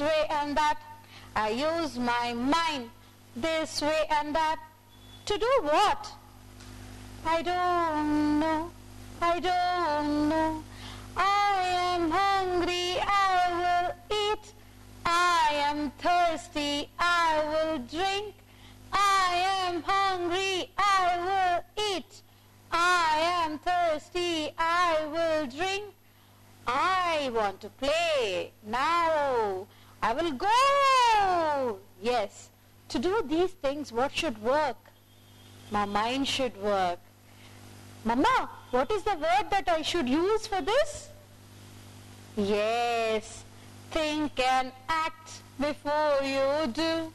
this way and that. I use my mind this way and that. To do what? I don't know. I don't know. I am hungry, I will eat. I am thirsty, I will drink. I am hungry, I will eat. I am thirsty, I will drink. I want to play. Now I will go. Yes. To do these things, what should work? My mind should work. Mama, what is the word that I should use for this? Yes. Think and act before you do.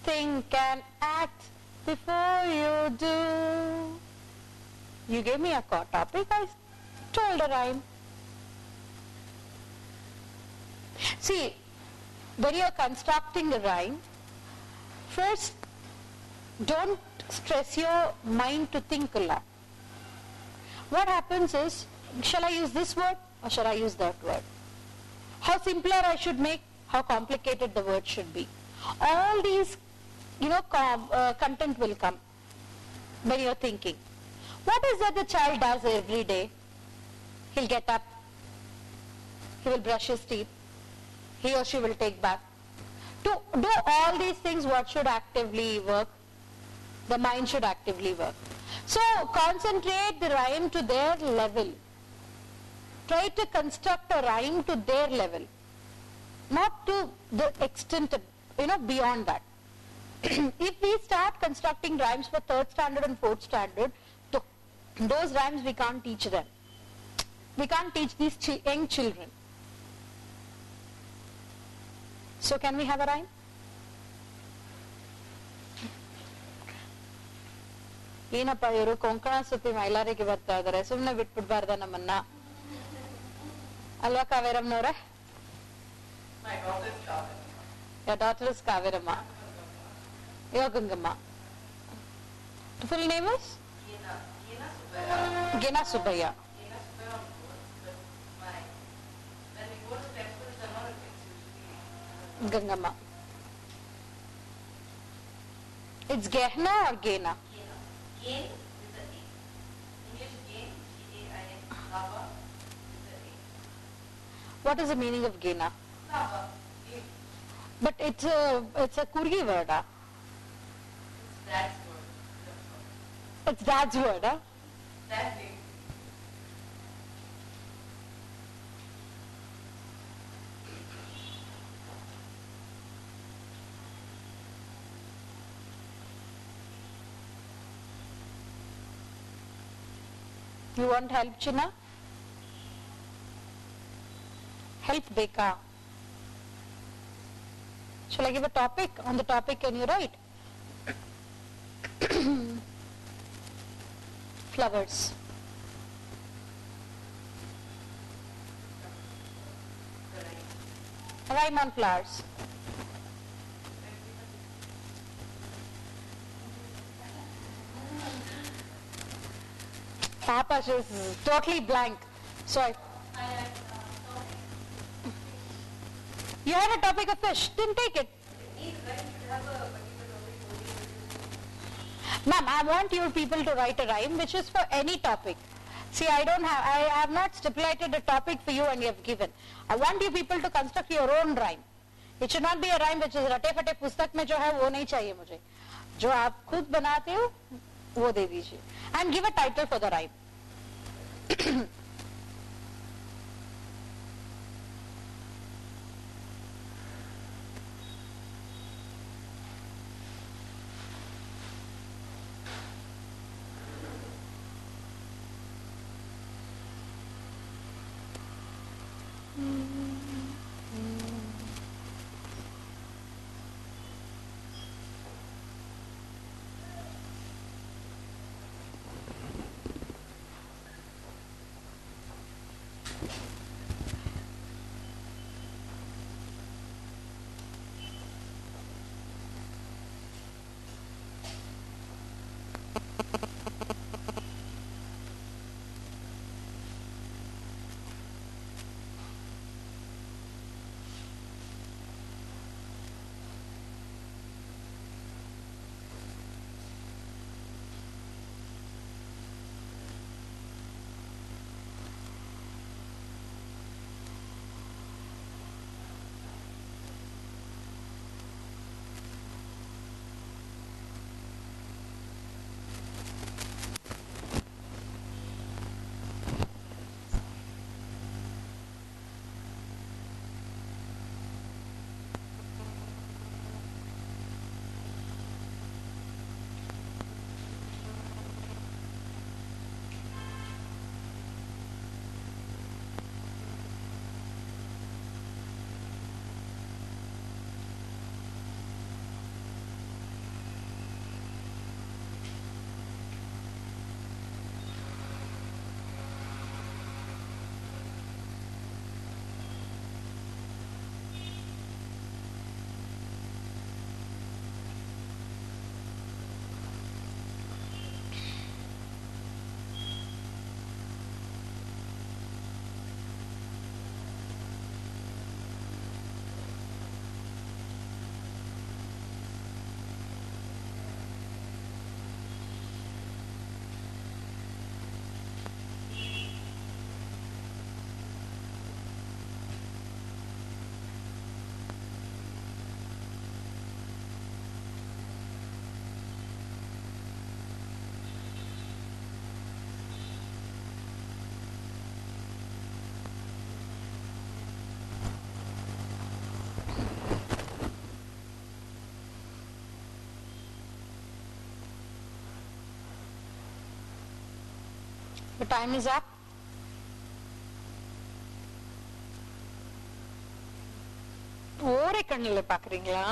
Think and act before you do. You gave me a topic, I told a rhyme. See, when you are constructing a rhyme, first, don't stress your mind to think a lot. What happens is, shall I use this word or shall I use that word? How simpler I should make, how complicated the word should be. All these, content will come when you're thinking. What is that the child does every day? He'll get up, he will brush his teeth, he or she will take bath. To do all these things, what should actively work? The mind should actively work. So concentrate the rhyme to their level. Try to construct a rhyme to their level, not to the extent of, beyond that. If we start constructing rhymes for 3rd standard and 4th standard, those rhymes we can't teach them. We can't teach these young children. So can we have a rhyme? ಏನಪ್ಪ ಇವರು ಕೊಂಕಣ ಸುತ್ತಿ ಮೈಲಾರಿಗೆ ಬರ್ತಾ ಇದಾರೆ, ಸುಮ್ನೆ ಬಿಟ್ಬಿಡ್ಬಾರ್ದ ನಮ್ಮನ್ನ ಅಲ್ವಾ ಕಾವೇರಮ್ಮನವ್ರೆ? Your daughter is Kavirama. Your Gangama. The full name is? Gena Subaya. Gangama. It's Gehna or Gena? Gain with the A. English gain, G-A-I-N, Lava with the A. What is the meaning of Gena? Lava, gain. But it's a Kurgi word, huh? It's dad's word. It's dad's word, huh? Dad name. You want help, China? Help, Beka. Shall I give a topic? On the topic, can you write? Flowers. Rhyme on flowers. Papa is totally blank. So you had a topic of fish. Didn't take it. Ma'am, I want you people to write a rhyme which is for any topic. See, I have not stipulated a topic for you and you have given. I want you people to construct your own rhyme. It should not be a rhyme which is रटे फटे पुस्तक में जो है वो नहीं चाहिए मुझे. जो आप खुद बनाते हो वो दे दीजिए. And give a title for the rhyme. The time is up. ஓரே கண்ணுல பாக்குறீங்களா?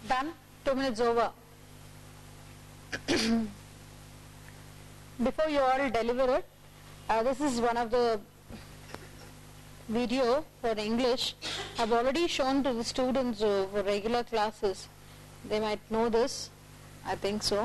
Done. 2 minutes over. Before you all deliver it, this is one of the video for English. I've already shown to the students for regular classes. They might know this. I think so.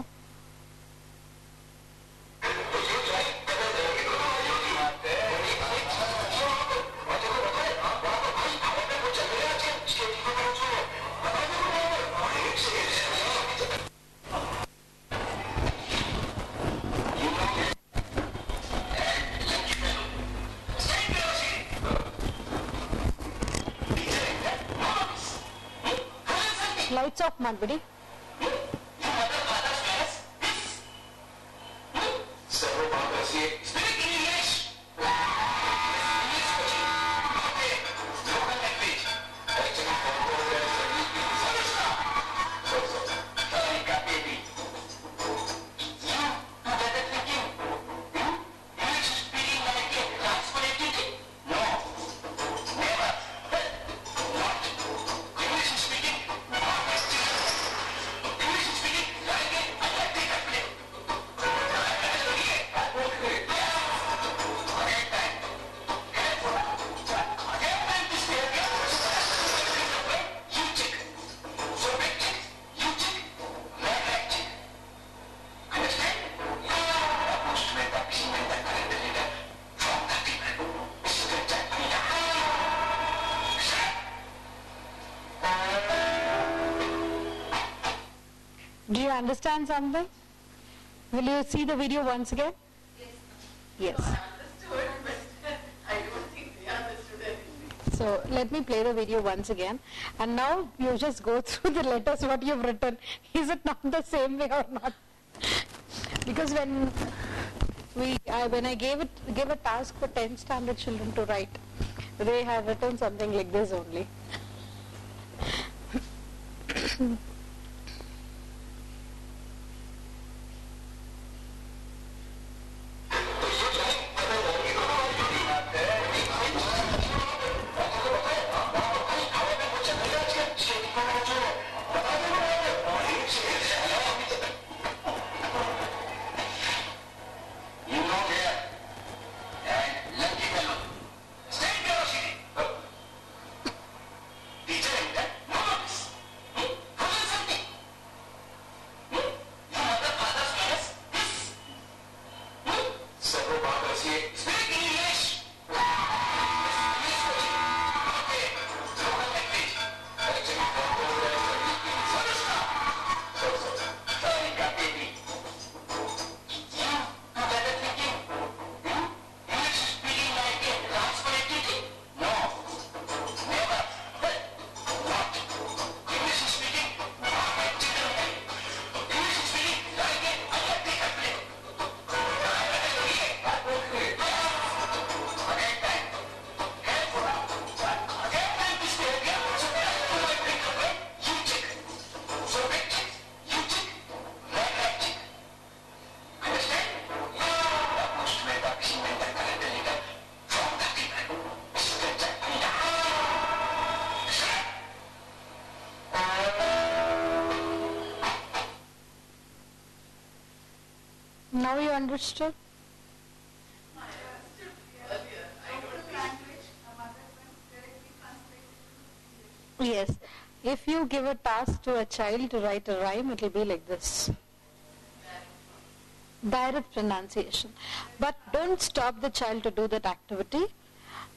Lights off, Madhuri. Do you understand something? Will you see the video once again? Yes. Yes. I understood, but I don't think they understood anything. So let me play the video once again. And now you just go through the letters what you've written. Is it not the same way or not? Because when I gave a task for 10th standard children to write, they had written something like this only. Now you understood? Yes. If you give a task to a child to write a rhyme, it will be like this. Direct pronunciation. But don't stop the child to do that activity.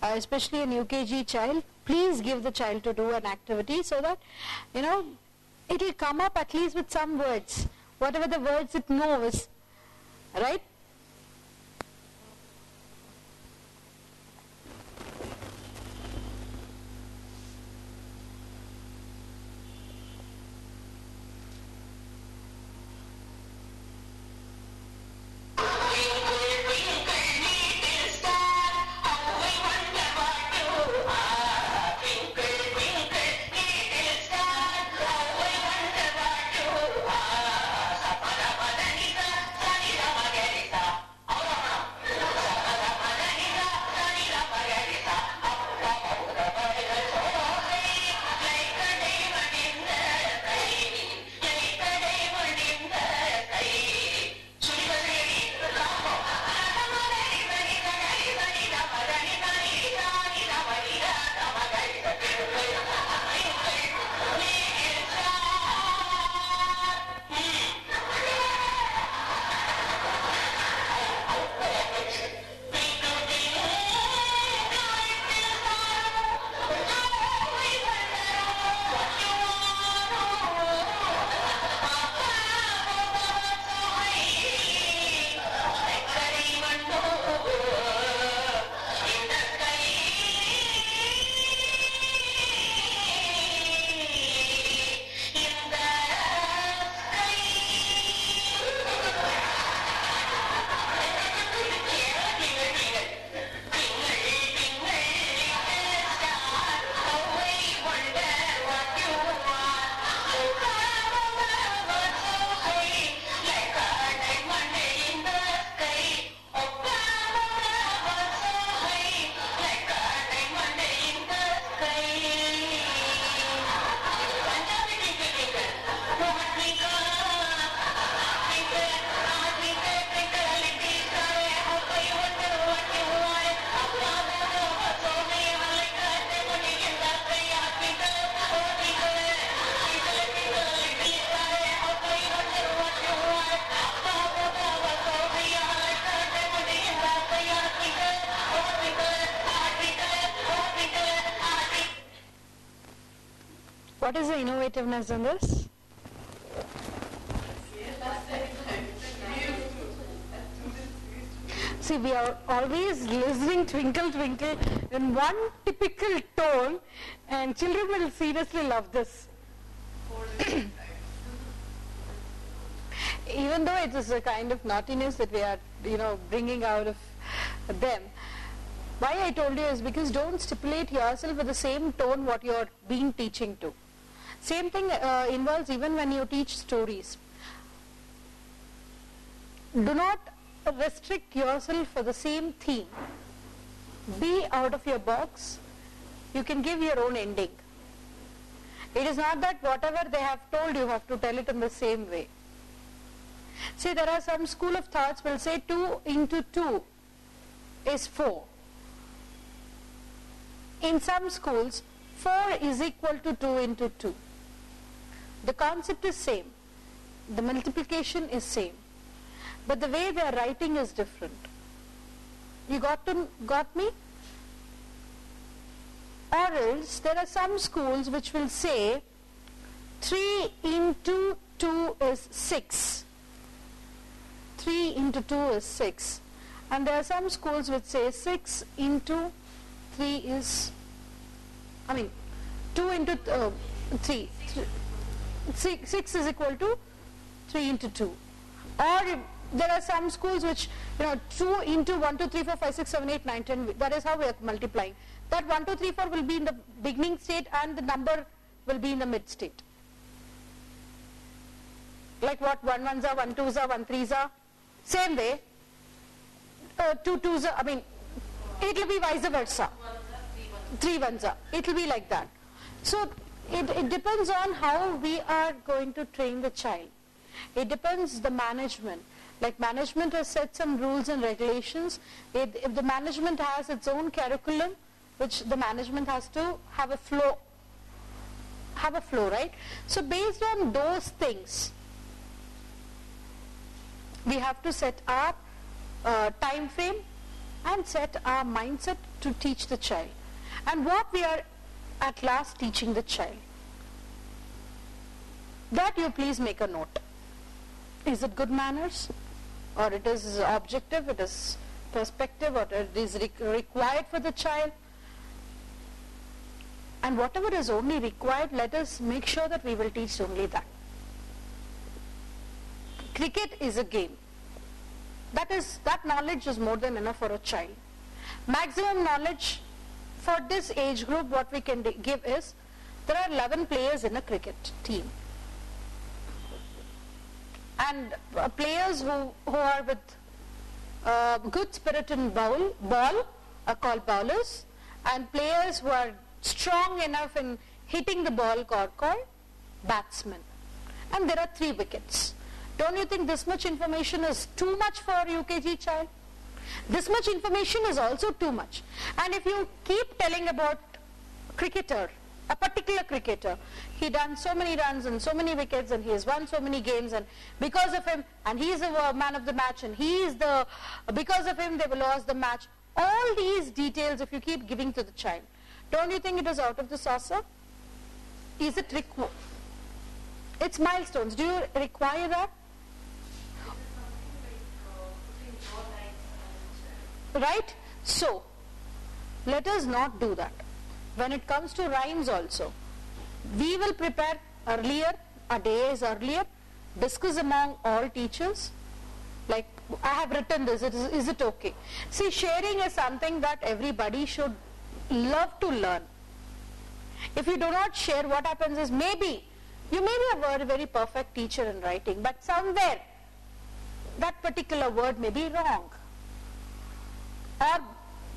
Especially an UKG child, please give the child to do an activity so that, it will come up at least with some words. Whatever the words it knows, right? What is the innovativeness in this? See, we are always listening twinkle twinkle in one typical tone, and children will seriously love this. Even though it is a kind of naughtiness that we are, bringing out of them. Why I told you is because don't stipulate yourself with the same tone what you are being teaching to. Same thing involves even when you teach stories. Do not restrict yourself for the same theme. Be out of your box. You can give your own ending. It is not that whatever they have told you have to tell it in the same way. See, there are some school of thoughts will say 2 into 2 is 4. In some schools, 4 is equal to 2 into 2. The concept is same. The multiplication is same. But the way they are writing is different. You got me? Or else, there are some schools which will say 3 into 2 is 6. 3 into 2 is 6. And there are some schools which say 6 into 3 is, 2 into 3. 6 is equal to 3 into 2. Or there are some schools which, 2 into 1, 2, 3, 4, 5, 6, 7, 8, 9, 10, that is how we are multiplying. That 1, 2, 3, 4 will be in the beginning state and the number will be in the mid state. Like what 1 1s are, 1 2s are, 1 3s are. Same way, 2 2s are, it will be vice versa. 3 1s are. It will be like that. So it depends on how we are going to train the child. It depends the management. Like management has set some rules and regulations. If the management has its own curriculum, which the management has to have a flow, right? So based on those things, we have to set our time frame and set our mindset to teach the child. And what we are at last teaching the child, that you please make a note. Is it good manners, or it is objective, it is perspective, or it is required for the child? And whatever is only required, let us make sure that we will teach only that. Cricket is a game. That knowledge is more than enough for a child. Maximum knowledge for this age group, what we can give is, there are 11 players in a cricket team. And players who are with good spirit in ball are called bowlers, and players who are strong enough in hitting the ball are called batsmen. And there are 3 wickets. Don't you think this much information is too much for a UKG child? This much information is also too much. And if you keep telling about cricketer, a particular cricketer, he done so many runs and so many wickets and he has won so many games, and because of him, and he is the man of the match, and because of him they will lose the match. All these details, if you keep giving to the child, don't you think it is out of the saucer? Is it required? It's milestones. Do you require that? Right? So, let us not do that. When it comes to rhymes also, we will prepare earlier, a day is earlier, discuss among all teachers, like, I have written this, is it okay? See, sharing is something that everybody should love to learn. If you do not share, what happens is, maybe, you may be a very, very perfect teacher in writing, but somewhere, that particular word may be wrong. Or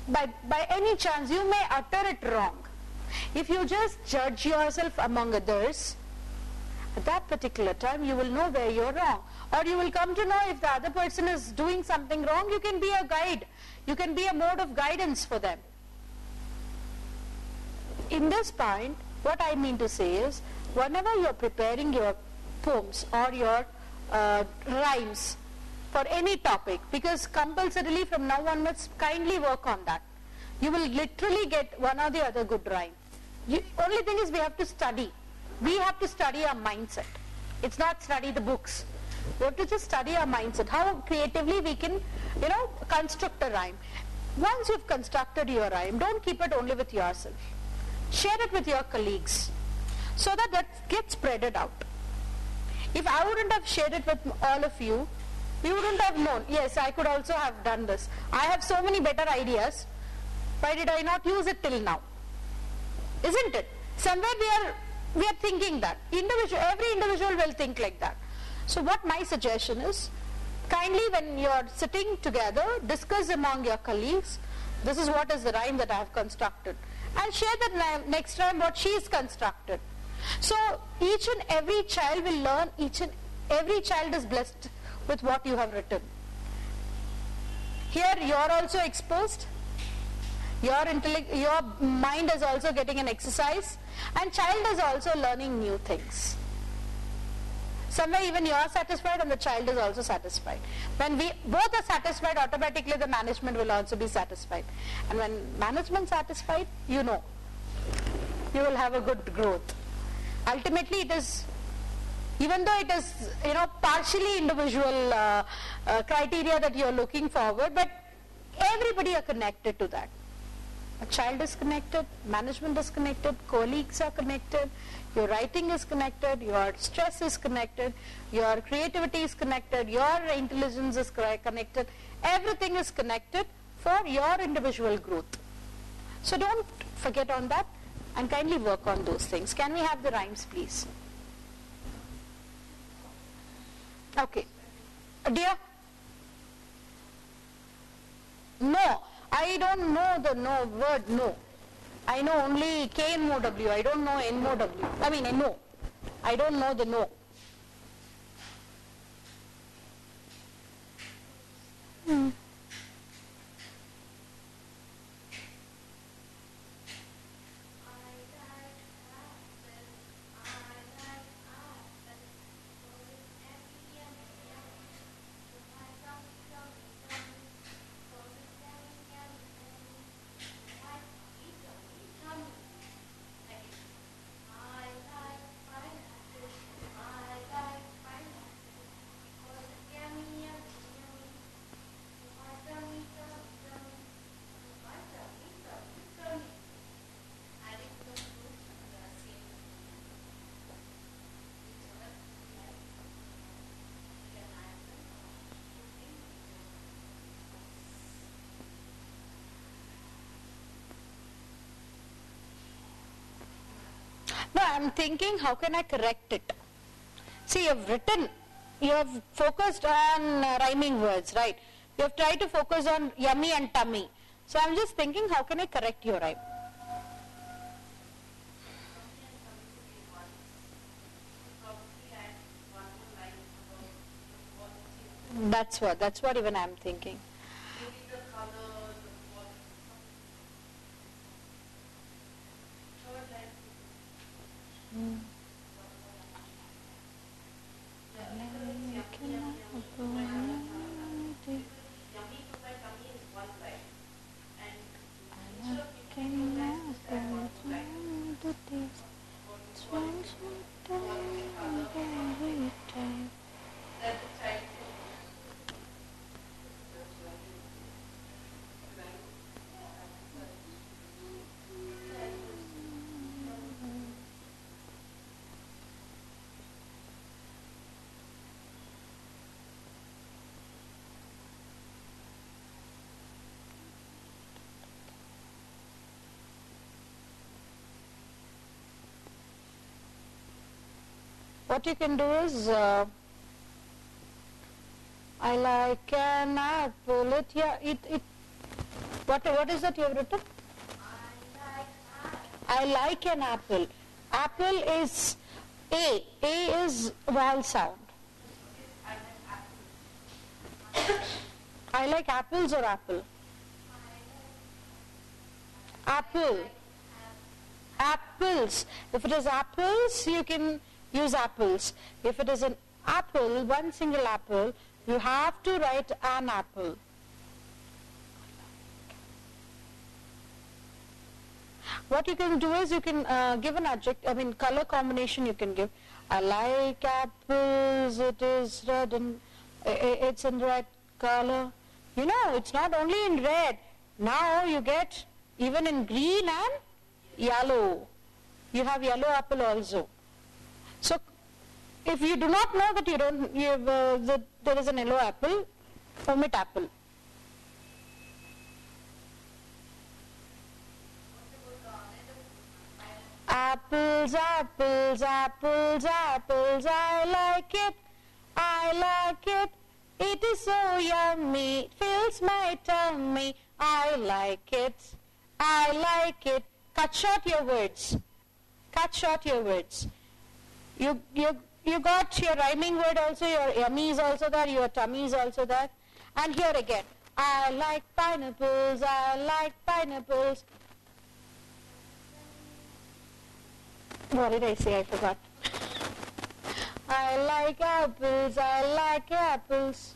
by any chance, you may utter it wrong. If you just judge yourself among others, at that particular time you will know where you're wrong. Or you will come to know if the other person is doing something wrong, you can be a guide. You can be a mode of guidance for them. In this point, what I mean to say is, whenever you're preparing your poems or your rhymes for any topic, because compulsorily from now onwards, kindly work on that. You will literally get one or the other good rhyme. Only thing is, we have to study. We have to study our mindset. It's not study the books. We have to just study our mindset, how creatively we can, construct a rhyme. Once you've constructed your rhyme, don't keep it only with yourself. Share it with your colleagues, so that gets spreaded out. If I wouldn't have shared it with all of you, we wouldn't have known, yes, I could also have done this. I have so many better ideas. Why did I not use it till now? Isn't it? Somewhere we are thinking that. Every individual will think like that. So what my suggestion is, kindly when you are sitting together, discuss among your colleagues, this is what is the rhyme that I have constructed. And share that next time what she is constructed. So each and every child will learn, every child is blessed with what you have written. Here you are also exposed. Your mind is also getting an exercise, and child is also learning new things. Somewhere even you are satisfied and the child is also satisfied. When we both are satisfied, automatically the management will also be satisfied. And when management is satisfied, you will have a good growth. Ultimately it is, even though it is partially individual criteria that you are looking forward, but everybody are connected to that. A child is connected, management is connected, colleagues are connected, your writing is connected, your stress is connected, your creativity is connected, your intelligence is connected, everything is connected for your individual growth. So don't forget on that and kindly work on those things. Can we have the rhymes, please? Okay. Dear? No. I don't know the word no. I know only K-N-O-W. I don't know N-O-W. I mean no. I don't know the no. I'm thinking, how can I correct it? See, you have focused on rhyming words, right? You have tried to focus on yummy and tummy. So I'm just thinking, how can I correct your rhyme? That's what even I'm thinking. What you can do is, I like an apple. What is that you have written? I like an apple. Apple is A. A is vowel sound. I like apples or apple? Apple. Apples. If it is apples, you can use apples. If it is an apple, one single apple, you have to write an apple. What you can do is you can give an adjective, color combination you can give. I like apples, it is red and it's in red color. You know, it's not only in red. Now you get even in green and yellow. You have yellow apple also. So, if you do not know that there is an yellow apple, omit apple. Apples, apples, apples, apples, I like it, I like it. It is so yummy, it fills my tummy. I like it, I like it. Cut short your words. Cut short your words. You got your rhyming word also, your yummy is also there, your tummy is also there. And here again, I like pineapples, I like pineapples. What did I say? I forgot. I like apples, I like apples.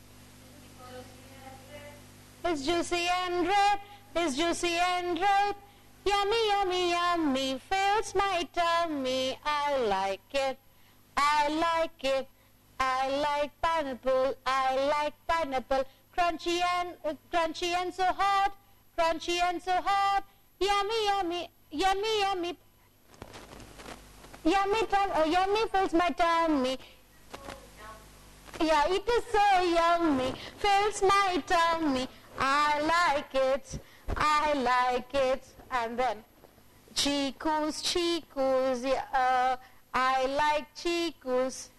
It's juicy and red, it's juicy and red. Yummy, yummy, yummy, fills my tummy. I like it, I like it. I like pineapple, I like pineapple. Crunchy and so hot, crunchy and so hot. Yummy, yummy, yummy, yummy. Yummy fills my tummy. Yeah, it is so yummy, fills my tummy. I like it, I like it. And then, chicos, chicos, yeah, I like chicos.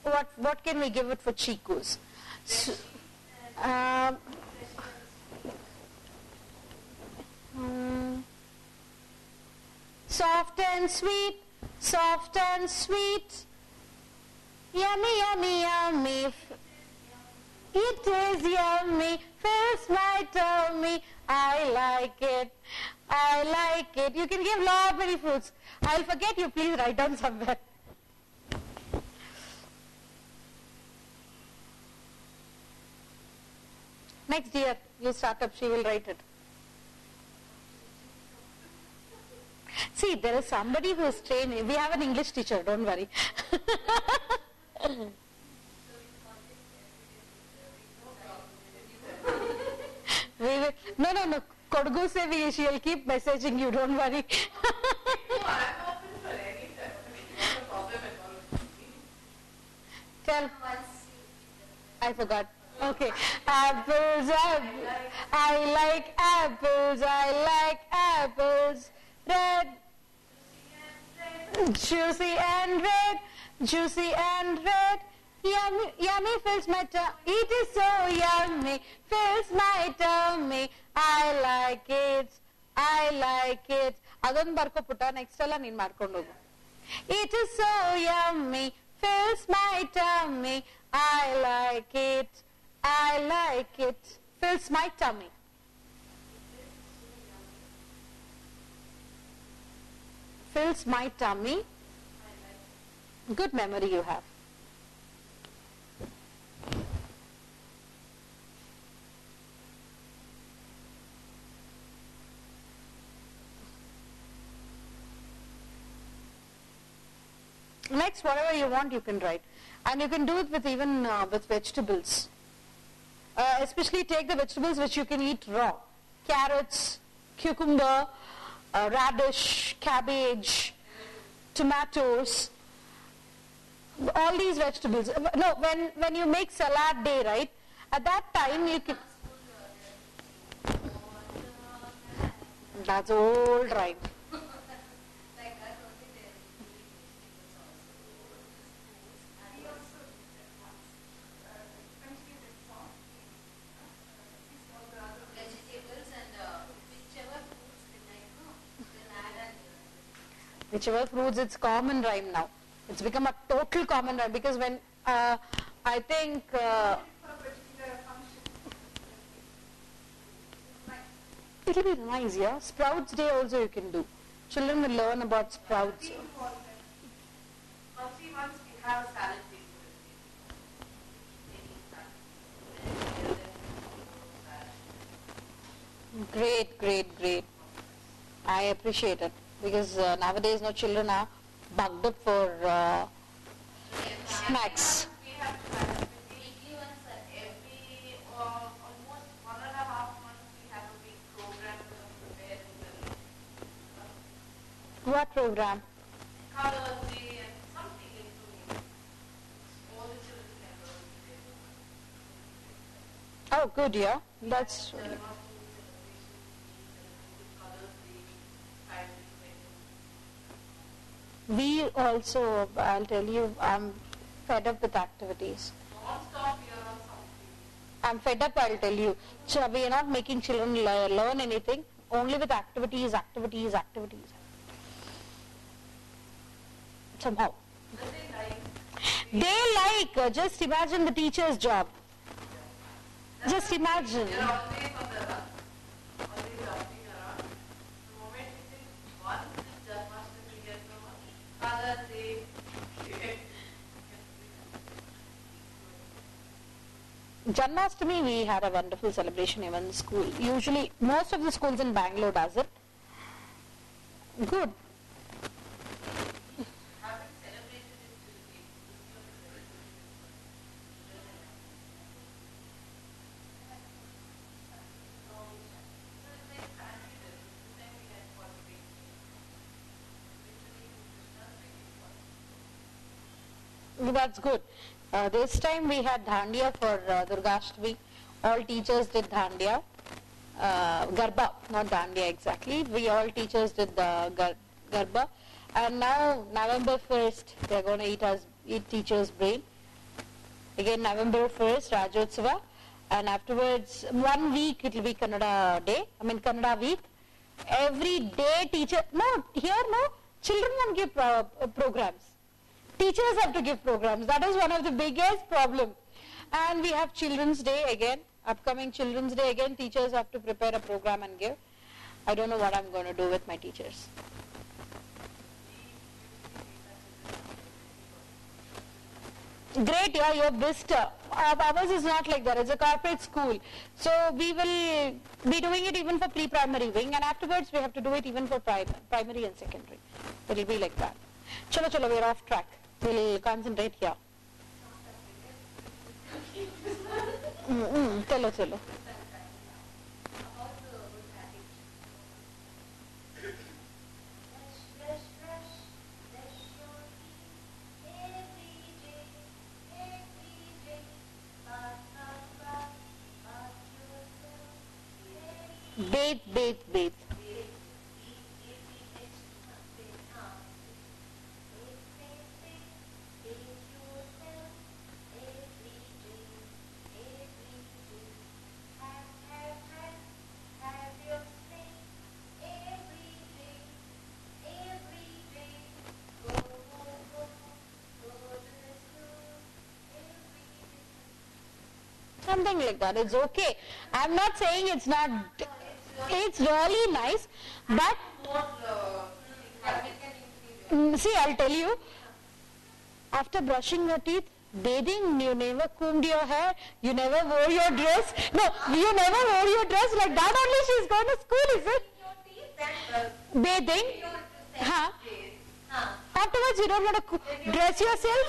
What can we give it for chicos? So, soft and sweet, soft and sweet. Yummy, yummy, yummy. It is yummy, fills my tummy. I like it, I like it. You can give lot many fruits. I'll forget you, please write down somewhere. Next year, you start up, she will write it. See, there is somebody who is trained. We have an English teacher, don't worry. No. Kodugu se she'll keep messaging you, don't worry. Tell. I forgot. Okay. Apples, I like apples, I like apples. Red, Juicy and red, juicy and red. Yummy, yummy fills my tummy. It is so yummy, fills my tummy. I like it, I like it. ಅದೊಂದು ಬರ್ಕೊಬಿಟ್ಟ next ಎಲ್ಲ ನೀನ್ ಮಾಡ್ಕೊಂಡು ಹೋಗು. It is so yummy, fills my tummy. I like it, I like it, fills my tummy. Fills my tummy. Good memory you have. Next, whatever you want, you can write, and you can do it with even with vegetables. Especially take the vegetables which you can eat raw: carrots, cucumber, radish, cabbage, tomatoes. All these vegetables. No, when you make salad day, right? At that time you can. That's old rhyme. Whichever fruits, it's common rhyme now. It's become a total common rhyme because when I think it'll be nice, yeah. Sprouts day also you can do. Children will learn about sprouts. Once we have a salad Great, great, great. I appreciate it because nowadays no children are bugged up for snacks. we have to have weekly once every almost 1.5 months we have a big program to prepare What program? colors day and something including all the children can learn. Oh, good, yeah. That's we also. I'll tell you, I'm fed up with activities. Non-stop we are on something. I'm fed up, I'll tell you. So we are not making children learn anything, only with activities, activities, activities. Somehow. They like, just imagine the teacher's job. Just imagine. You're always on the run. Always jumping around. The moment you think once it's Janmashtami gets over, Father's Day, Janmashtami, we had a wonderful celebration even in school. Usually, most of the schools in Bangalore does it. Good. having celebrated it till date, That's good. This time we had Dhandiya for Durgashtami. All teachers did Dhandiya. Garba, not Dhandiya exactly. We all teachers did the Garba. And now November 1st, they're going to eat teachers' brain. Again November 1st, Rajotsava. And afterwards, 1 week it will be Kannada day. Kannada week. Every day teacher, children can give programs. Teachers have to give programs. That is one of the biggest problems. And we have Children's Day again. Upcoming Children's Day again. Teachers have to prepare a program and give. I don't know what I'm going to do with my teachers. Great, yeah, you're best. Ours is not like that. It's a corporate school. So we will be doing it even for pre-primary wing, and afterwards we have to do it even for primary and secondary. It will be like that. Chalo, we're off track. We'll concentrate here. Chalo. Bathe. Something like that. It's okay. I'm not saying it's not. It's really nice, but see, I'll tell you. After brushing your teeth, bathing, you never combed your hair, you never wore your dress. No, you never wore your dress like that. Only she's going to school, is it? Bathing. Huh? Afterwards, you don't want to dress yourself?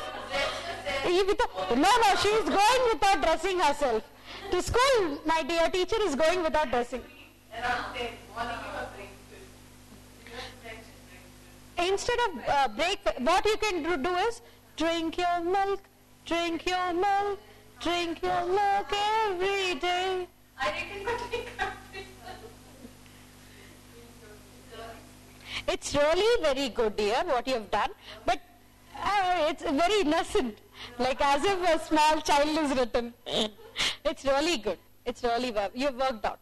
No, she's going without dressing herself. To school, my dear teacher is going without dressing. Instead of breakfast, what you can do is drink your milk, drink your milk, drink your milk every day. It's really very good, dear, what you have done, but it's very innocent, like as if a small child is written. It's really good. It's really well. You've worked out.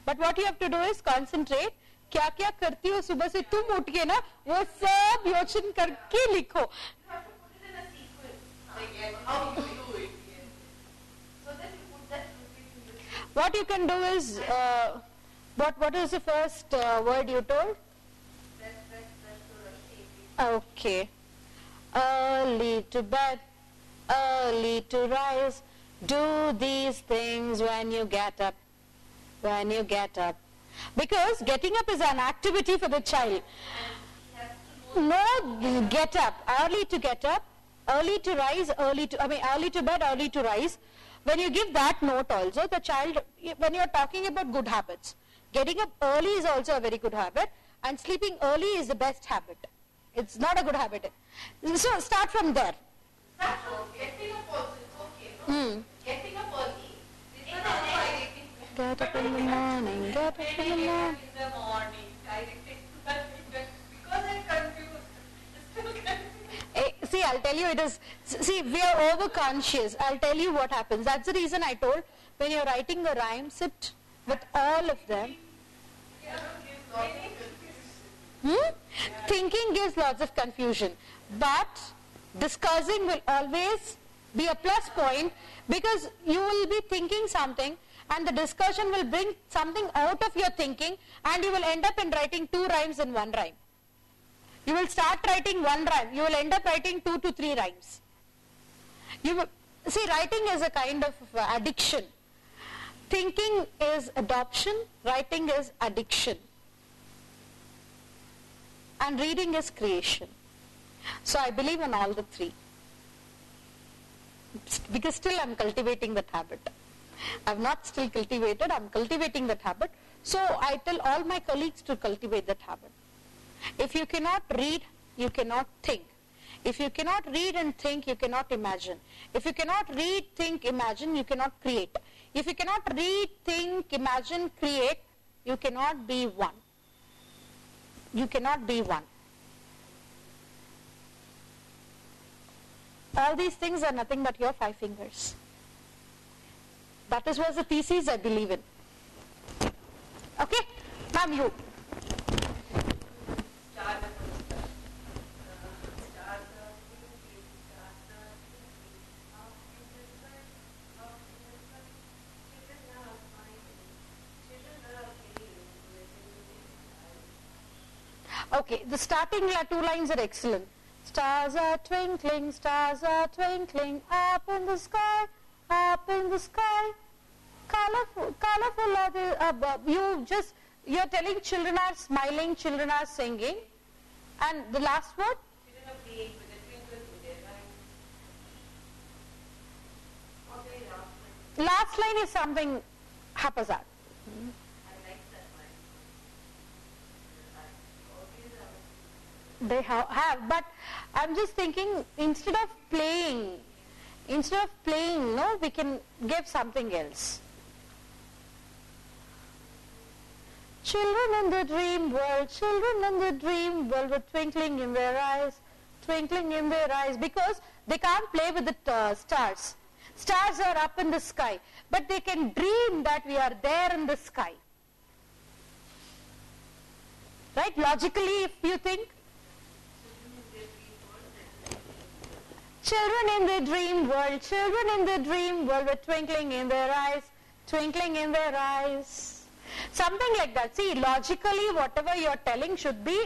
But what you have to do is concentrate. क्या क्या करती हो सुबह से तुम उठ के ना वो सब योचन करके लिखो. What you can do is what is the first word you told? Okay. Early to bed, early to rise. Do these things when you get up. When you get up. Because getting up is an activity for the child. No, get up. Early to get up, early to rise, early to bed, early to rise. When you give that note also, the child, when you are talking about good habits, getting up early is also a very good habit, and sleeping early is the best habit. It's not a good habit. So start from there. Getting up also is okay. Getting up early. Get up in the morning, get up in the morning. Because I'm confused. Still confused. See, I'll tell you it is, see, we are over-conscious. I'll tell you what happens. That's the reason I told, when you're writing a rhyme, sit with all of them. Thinking gives lots of confusion. But discussing will always be a plus point, because you will be thinking something, and the discussion will bring something out of your thinking, and you will end up in writing 2 rhymes in 1 rhyme. You will start writing 1 rhyme, you will end up writing 2 to 3 rhymes. You will, see, writing is a kind of addiction. Thinking is adoption, writing is addiction, and reading is creation. So I believe in all the 3. Because still I'm cultivating that habit. I've not still cultivated, I'm cultivating that habit. So I tell all my colleagues to cultivate that habit. If you cannot read, you cannot think. If you cannot read and think, you cannot imagine. If you cannot read, think, imagine, you cannot create. If you cannot read, think, imagine, create, you cannot be one. You cannot be one. All these things are nothing but your 5 fingers. That is what the thesis I believe in. Okay? Ma'am, you. Okay, the starting 2 lines are excellent. Stars are twinkling, up in the sky, up in the sky. Colorful are the, you're telling children are smiling, children are singing. And the last word? Children are playing with the twinkle in their eyes. Last line is something haphazard. I like that one. They have, but I'm just thinking, instead of playing, no, we can give something else. Children in the dream world with twinkling in their eyes, because they can't play with the stars. Stars are up in the sky, but they can dream that we are there in the sky. Right? Logically, if you think, Children in the dream world, children in the dream world with twinkling in their eyes, twinkling in their eyes. Something like that. See, logically whatever you're telling should be,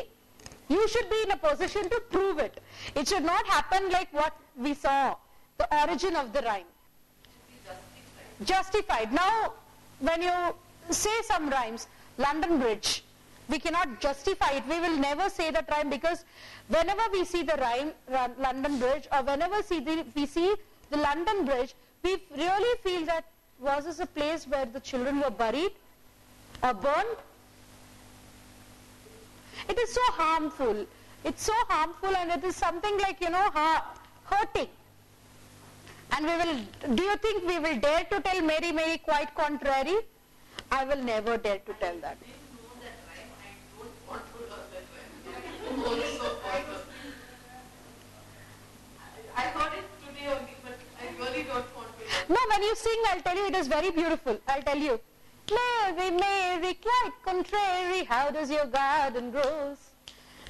you should be in a position to prove it. It should not happen like what we saw, the origin of the rhyme. Justified. Now, when you say some rhymes, London Bridge, we cannot justify it. We will never say that rhyme because whenever we see the rhyme, London Bridge, or whenever we see the London Bridge, we really feel that was this a place where the children were buried or burned? It is so harmful. It's so harmful, and it is something like, hurting. And do you think we will dare to tell Mary, Mary, quite contrary? I will never dare to tell that. I heard it today only, but I really don't want to learn. No, when you sing, I'll tell you, it is very beautiful. I'll tell you. Mary, Mary, quite contrary, how does your garden grow?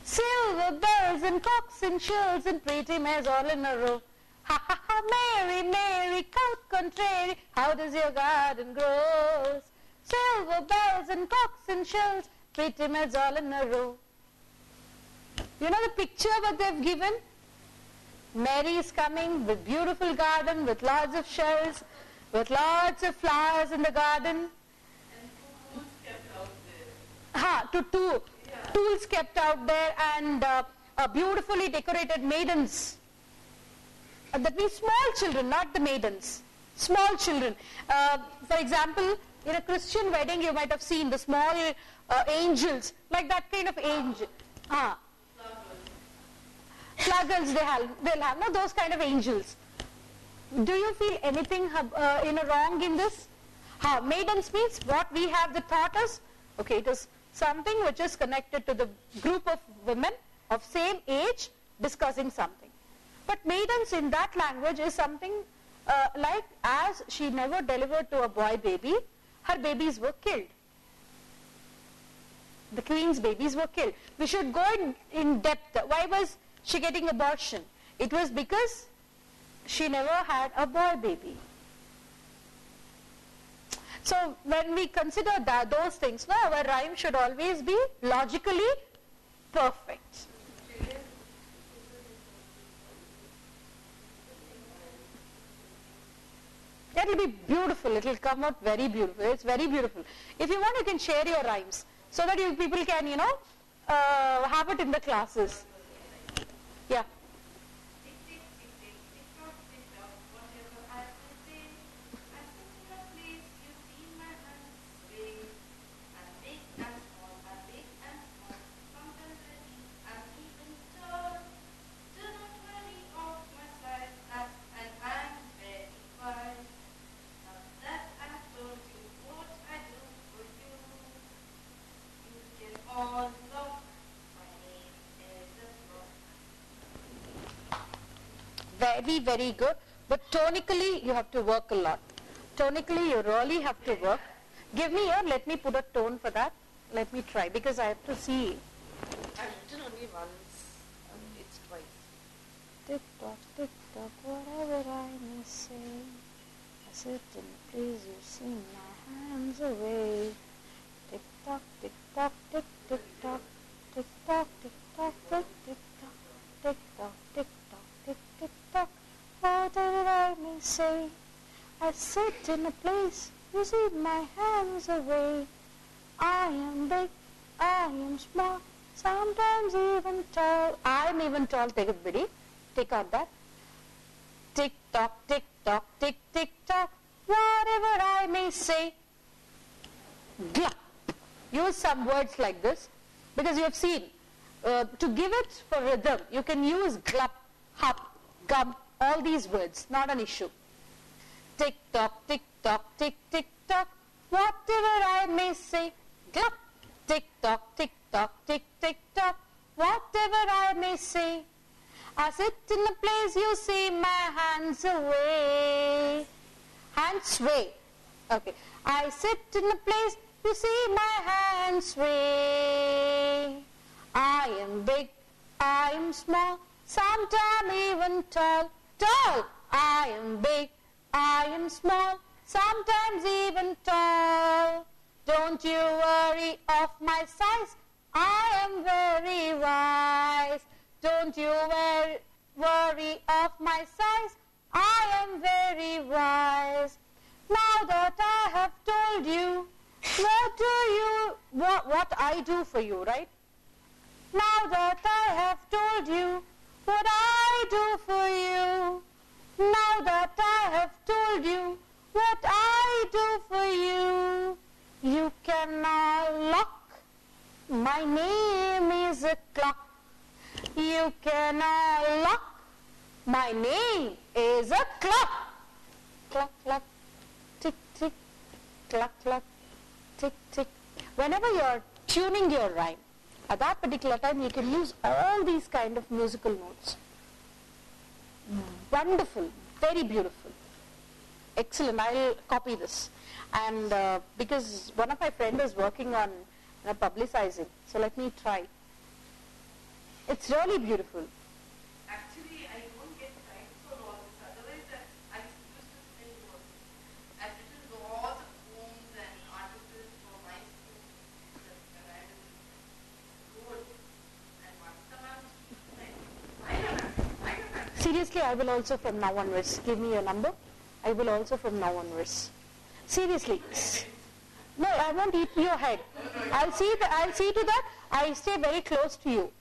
Silver bells and cocks and shrills and pretty mares all in a row. Ha ha ha, Mary, Mary, quite contrary, how does your garden grow? Silver bells and cocks and shrills, pretty mares all in a row. You know the picture what they've given? Mary is coming with beautiful garden, with lots of shells, with lots of flowers in the garden. And tools kept out there. Tools kept out there, and beautifully decorated maidens. That means small children, not the maidens. Small children. For example, in a Christian wedding, you might have seen the small angels, like that kind of angel. Sluggles they'll have, no, those kind of angels. Do you feel anything wrong in this? Maidens means what we have the taught us. Okay, it is something which is connected to the group of women of same age discussing something. But maidens in that language is something like as she never delivered to a boy baby, her babies were killed. The queen's babies were killed. We should go in depth. Why was she getting abortion? It was because she never had a boy baby. So when we consider those things, our rhyme should always be logically perfect. That will be beautiful. It will come out very beautiful. It's very beautiful. If you want, you can share your rhymes so that people can, have it in the classes. Yeah. Very, very good. But tonically, you have to work a lot. Tonically, you really have to work. Give me let me put a tone for that. Let me try, because I have to see. I've written only once. It's twice. Tick tock, whatever I may say. I sit and please you, see my hands away. Tick tock, tick tock, tick tock, tick tock, tick tock, tick tock, tick tock, tick tock, tick tock, whatever I may say. I sit in a place, you see my hands away. I am big, I am small, sometimes even tall. I am even tall. Take it, Biddy. Take out that. Tick tock, tick tock, tick tock, whatever I may say. Glup. Use some words like this, because you have seen, to give it for rhythm, you can use glup, hup, gum, all these words, not an issue. Tick tock, tick tock, tick tock, whatever I may say. Glup, tick tock, tick tock, tick tock, whatever I may say. I sit in a place, you see my hands away. Hands sway. Okay. I sit in a place, you see my hands sway. I am big, I am small, sometimes even tall. tall, I am big, I am small, sometimes even tall. Don't you worry of my size, I am very wise. Don't you worry of my size, I am very wise. Now that I have told you, what I do for you, right? Now that I have told you what I do for you. Now that I have told you what I do for you. You can now lock. My name is a clock. You can now lock. My name is a clock. Clock, clock, tick, tick, clock, clock, tick, tick. Whenever you're tuning your rhyme, at that particular time you can use all these kind of musical notes. Wonderful, very beautiful. Excellent, I'll copy this. And because one of my friends is working on publicizing, so let me try. It's really beautiful. Actually, I don't get time for all this. Otherwise, I used to spend work. I've written all the poems and articles for my students when I was good. And once the man I don't know. Seriously, I will also from now onwards. Give me your number. I will also from now onwards. Seriously. No, I won't eat your head. I'll see to that. I stay very close to you.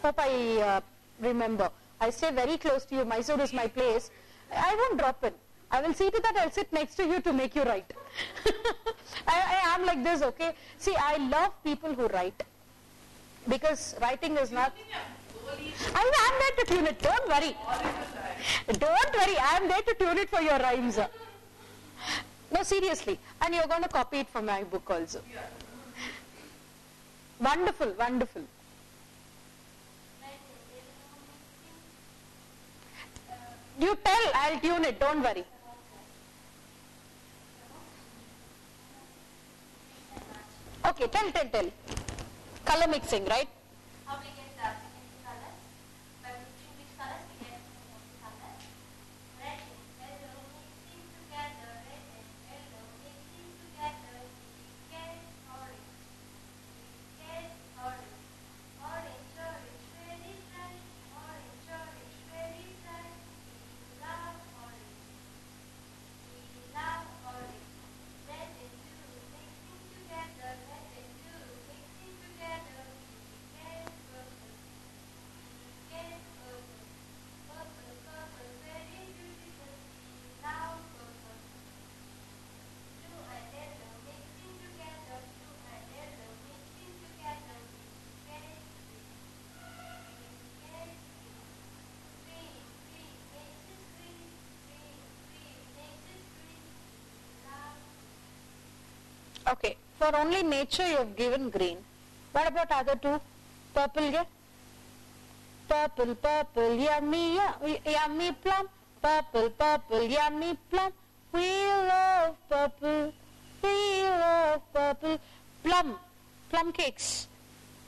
Hope I remember. I stay very close to you. Mysore is my place. I won't drop in. I will see to that. I'll sit next to you to make you write. I am like this, okay? See, I love people who write. Because writing is not... I'm there to tune it. Don't worry. Don't worry. I'm there to tune it for your rhymes. No, seriously. And you're going to copy it from my book also. Wonderful, wonderful. You tell, I'll tune it, don't worry. Okay, tell. Color mixing, right? How we get the mixing colors? By mixing which colors we get colors? Red and yellow mixing together, red and yellow mixing together, we get orange. We get orange. Orange, very bright. Orange, very bright. We love orange. We love orange. Red and blue mixing together, red and blue mixing together, we get purple. We get purple. Purple, purple, very beautiful. We love purple. Blue and yellow mixing together, blue and yellow mixing together, we get green. We get green. Green, green makes us green. Green, green makes us green. We love. Okay, for only nature you have given green. What about other two? Purple, yeah? Purple, purple, yummy, yummy plum. Purple, purple, yummy plum. We love purple. We love purple. Plum cakes.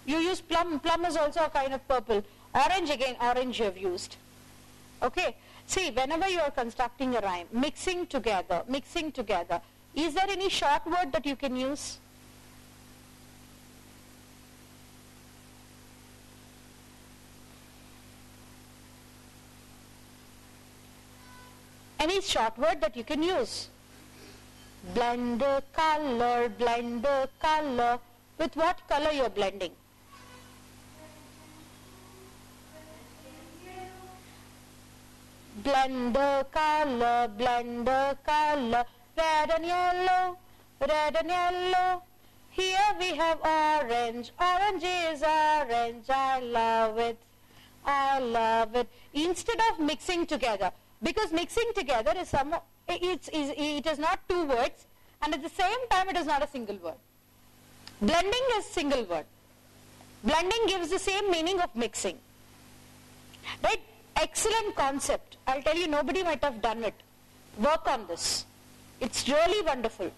You use plum. Plum is also a kind of purple. Orange again, orange you have used. Okay. See, whenever you are constructing a rhyme, mixing together. Is there any short word that you can use? Any short word that you can use? Blend a color, blend a color. With what color you are blending? Blend a color, blend a color. Red and yellow, red and yellow. Here we have orange, orange is orange. I love it, I love it. Instead of mixing together, because mixing together is it is not two words, and at the same time it is not a single word. Blending is single word. Blending gives the same meaning of mixing. Right? Excellent concept. I'll tell you, nobody might have done it. Work on this. It's really wonderful.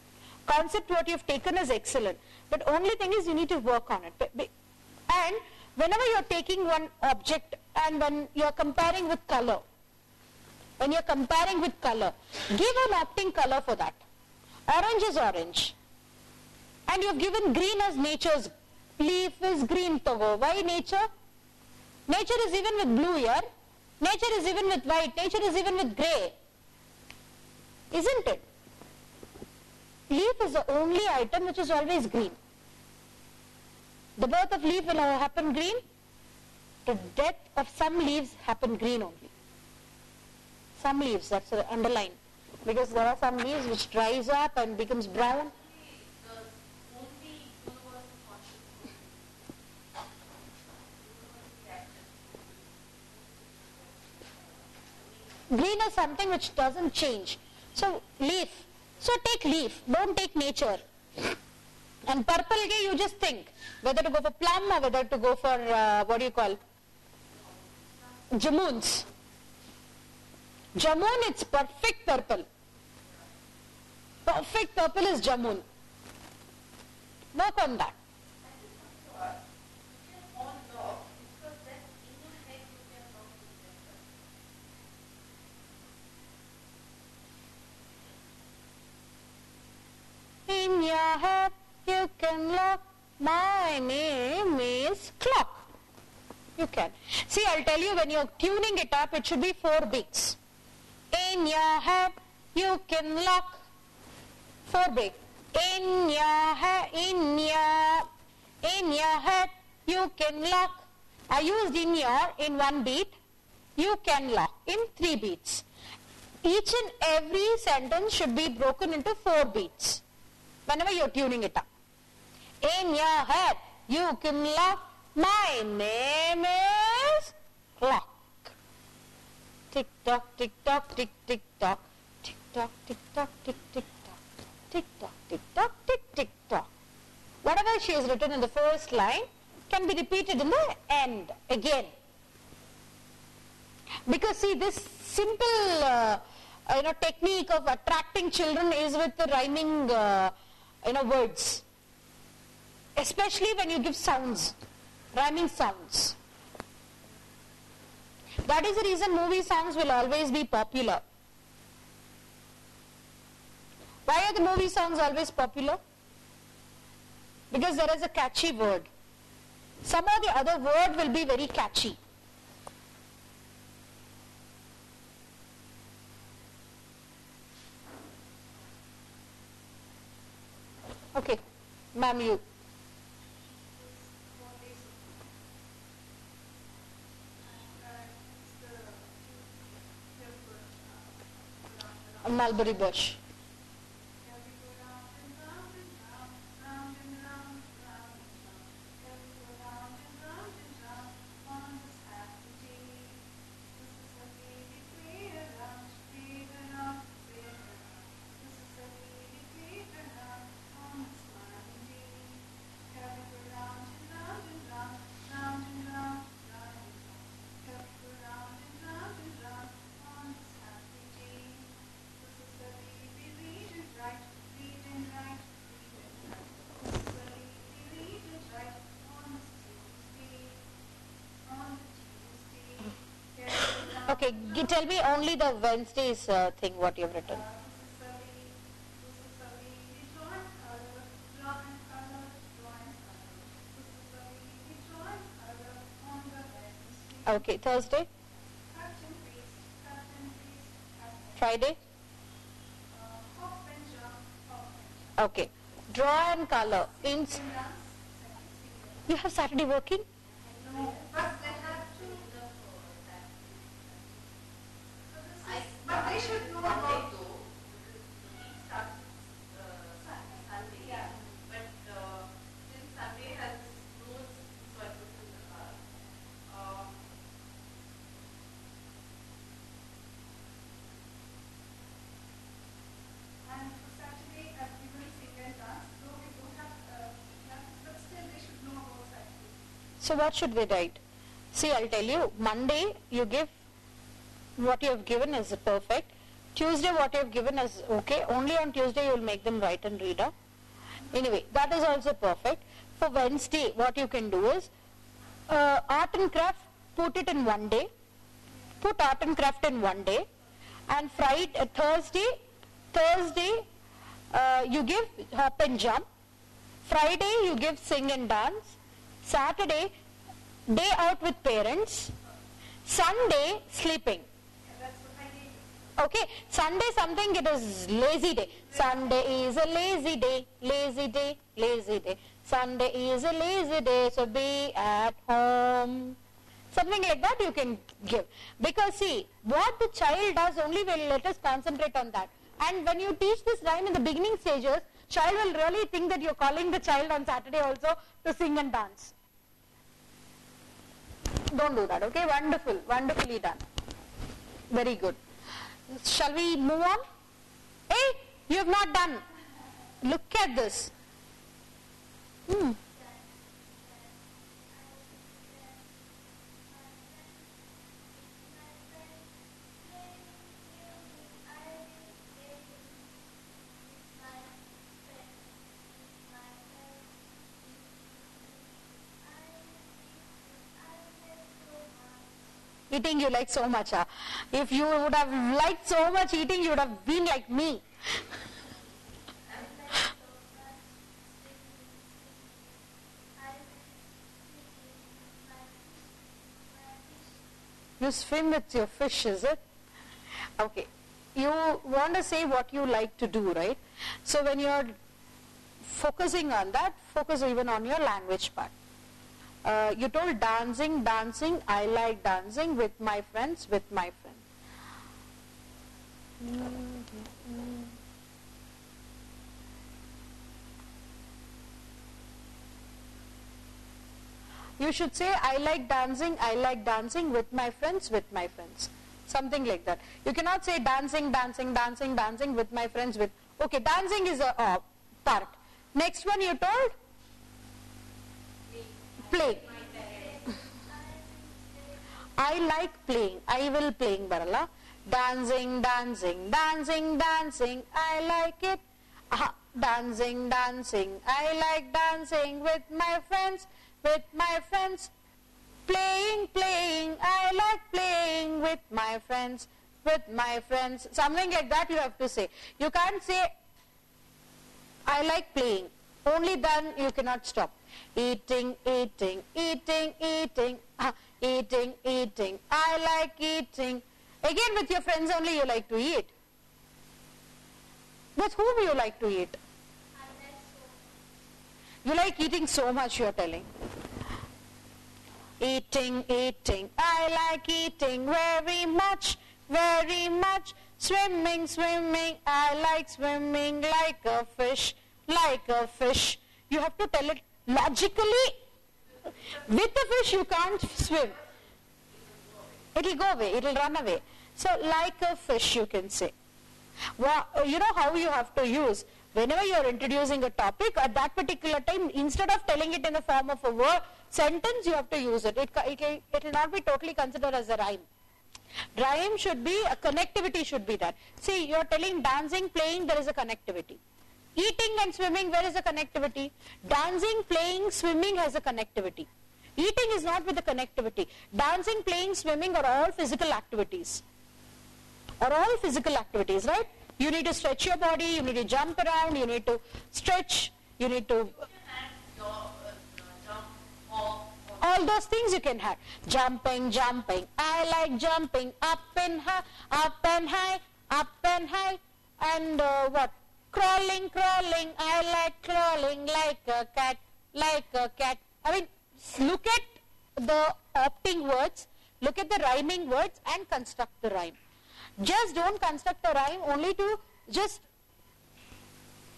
Concept what you've taken is excellent. But only thing is you need to work on it. And whenever you're taking one object and when you're comparing with color, when you're comparing with color, give an opting color for that. Orange is orange. And you've given green as nature's leaf is green. Togo. Why nature? Nature is even with blue here. Nature is even with white. Nature is even with grey. Isn't it? Leaf is the only item which is always green. The birth of leaf will happen green. The death of some leaves happen green only. Some leaves, that's the underline. Because there are some leaves which dries up and becomes brown. Green is something which doesn't change. So leaf. So take leaf, don't take nature. And purple, you just think whether to go for plum or whether to go for, what do you call, jamuns. Jamun, it's perfect purple. Perfect purple is jamun. Work on that. In your head you can lock, my name is clock. You can. See, I'll tell you, when you're tuning it up, it should be 4 beats. In your head you can lock, 4 beats. In your head you can lock. I used in 1 beat, you can lock in 3 beats. Each and every sentence should be broken into 4 beats whenever you're tuning it up. In your head you can lock, my name is clock. Tick tock, tick tock, tick tick tock, tick tock, tick tock, tick tick tock, tick tock, tick tock, tick tick tock. Whatever she has written in the first line can be repeated in the end again. Because see, this simple technique of attracting children is with the rhyming words, especially when you give sounds, rhyming sounds. That is the reason movie songs will always be popular. Why are the movie songs always popular? Because there is a catchy word. Somehow the other word will be very catchy. Okay, ma'am, you. A mulberry bush. Okay, tell me only the Wednesday's thing, what you've written. Okay, Thursday? Friday? Okay, draw and color. You have Saturday working? But they should know about though. It starts Sunday, yeah. But since Sunday has rules, so I put in the car. And for Saturday, I've given sing and dance, though we don't have classes, but still they should know about Saturday. So what should we write? See, I'll tell you. Monday, you give what you have given is perfect. Tuesday, what you have given is okay. Only on Tuesday you will make them write and read. Anyway, that is also perfect. For Wednesday, what you can do is art and craft, put it in 1 day. Put art and craft in 1 day. And Thursday, you give hop and jump. Friday, you give sing and dance. Saturday, day out with parents. Sunday, sleeping. Okay, Sunday something, it is lazy day. Sunday is a lazy day, lazy day, lazy day. Sunday is a lazy day, so be at home. Something like that you can give. Because see, what the child does only will let us concentrate on that. And when you teach this rhyme in the beginning stages, child will really think that you're calling the child on Saturday also to sing and dance. Don't do that, okay? Wonderful, wonderfully done. Very good. Shall we move on? Hey, you have not done. Look at this. Eating you like so much. If you would have liked so much eating, you would have been like me. You swim with your fish, is it? Okay. You want to say what you like to do, right? So when you're focusing on that, focus even on your language part. You told dancing, I like dancing with my friends, You should say, I like dancing with my friends, Something like that. You cannot say dancing with my friends, okay, dancing is a part. Next one you told? Play. I like playing. I will playing barala. Dancing, I like it. Dancing, I like dancing with my friends, Playing, I like playing with my friends, Something like that you have to say. You can't say, I like playing. Only then you cannot stop. Eating, eating. I like eating. Again with your friends only you like to eat. With whom you like to eat? You like eating so much, you are telling. Eating. I like eating very much. Swimming. I like swimming like a fish. You have to tell it logically. With the fish you can't swim. It will go away, it will run away. So like a fish you can say. Well, you know how you have to use. Whenever you are introducing a topic, at that particular time, instead of telling it in the form of a word, sentence, you have to use it. It will not be totally considered as a rhyme. Rhyme should be, a connectivity should be that. See, you are telling dancing, playing, there is a connectivity. Eating and swimming, where is the connectivity? Dancing, playing, swimming has a connectivity. Eating is not with the connectivity. Dancing, playing, swimming are all physical activities. Right? You need to stretch your body, you need to jump around, you need to stretch, you need to... All those things you can have. Jumping. I like jumping up and high. And what? Crawling. I like crawling like a cat. I mean, look at the opting words, look at the rhyming words and construct the rhyme. Just don't construct a rhyme only to just,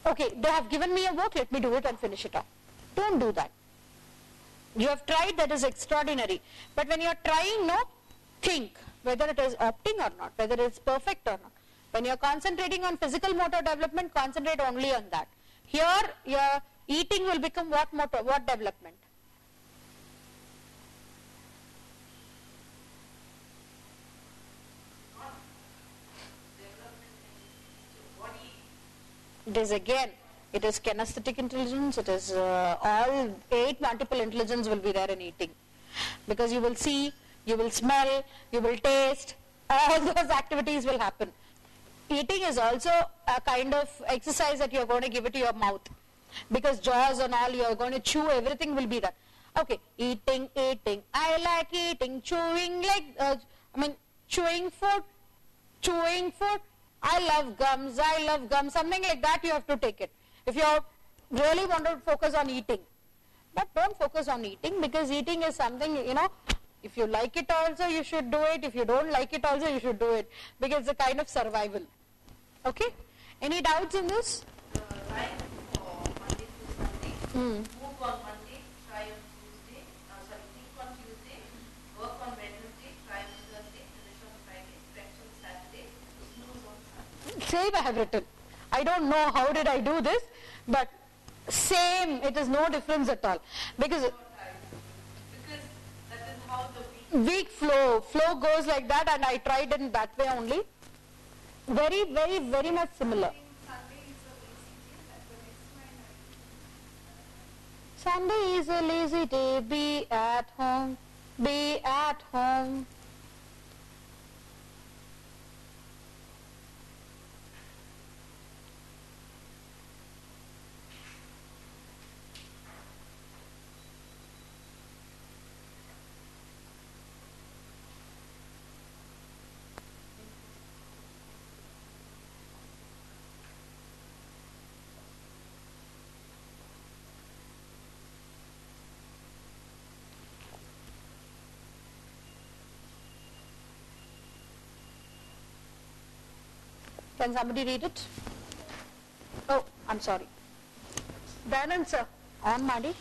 okay, they have given me a work, let me do it and finish it off. Don't do that. You have tried, that is extraordinary. But when you are trying, think whether it is opting or not, whether it is perfect or not. When you are concentrating on physical motor development, concentrate only on that. Here, your eating will become what development? It is again, it is kinesthetic intelligence, it is all 8 multiple intelligence will be there in eating. Because you will see, you will smell, you will taste, all those activities will happen. Eating is also a kind of exercise that you're going to give it to your mouth. Because jaws and all, you're going to chew, everything will be there. Okay, eating. I like eating, chewing chewing food. I love gums, something like that you have to take it. If you really want to focus on eating. But don't focus on eating, because eating is something, if you like it also, you should do it. If you don't like it also, you should do it. Because it's a kind of survival. Okay? Any doubts in this? Right for Monday to Sunday. Move on Monday, try on Tuesday. Think on Tuesday. Work on Wednesday, try on Thursday. Finish on Friday. Stretch on Saturday. Snooze on Sunday. Same I have written. I don't know how did I do this, but same. It is no difference at all. Because that is how the week flow goes like that, and I tried it in that way only. Very, very, very much similar. Sunday is a lazy day. Be at home. Be at home. Can somebody read it? Oh, I'm sorry. Danan sir, on Madi.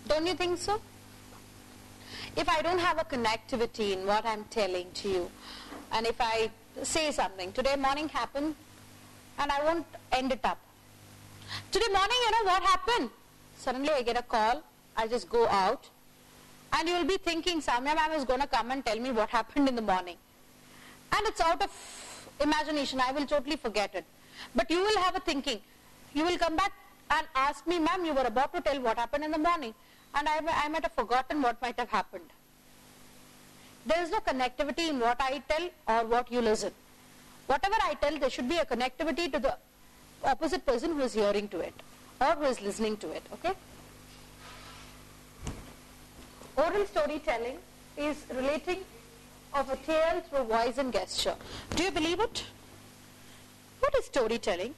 Don't you think so? If I don't have a connectivity in what I'm telling to you, and if I say something, today morning happened, and I won't end it up. Today morning, what happened? Suddenly I get a call, I just go out, and you will be thinking, Samya ma'am is going to come and tell me what happened in the morning. And it's out of imagination, I will totally forget it. But you will have a thinking. You will come back and ask me, ma'am, you were about to tell what happened in the morning. And I might have forgotten what might have happened. There is no connectivity in what I tell or what you listen. Whatever I tell, there should be a connectivity to the opposite person who is hearing to it or who is listening to it. Okay? Oral storytelling is relating of a tale through voice and gesture. Do you believe it? What is storytelling?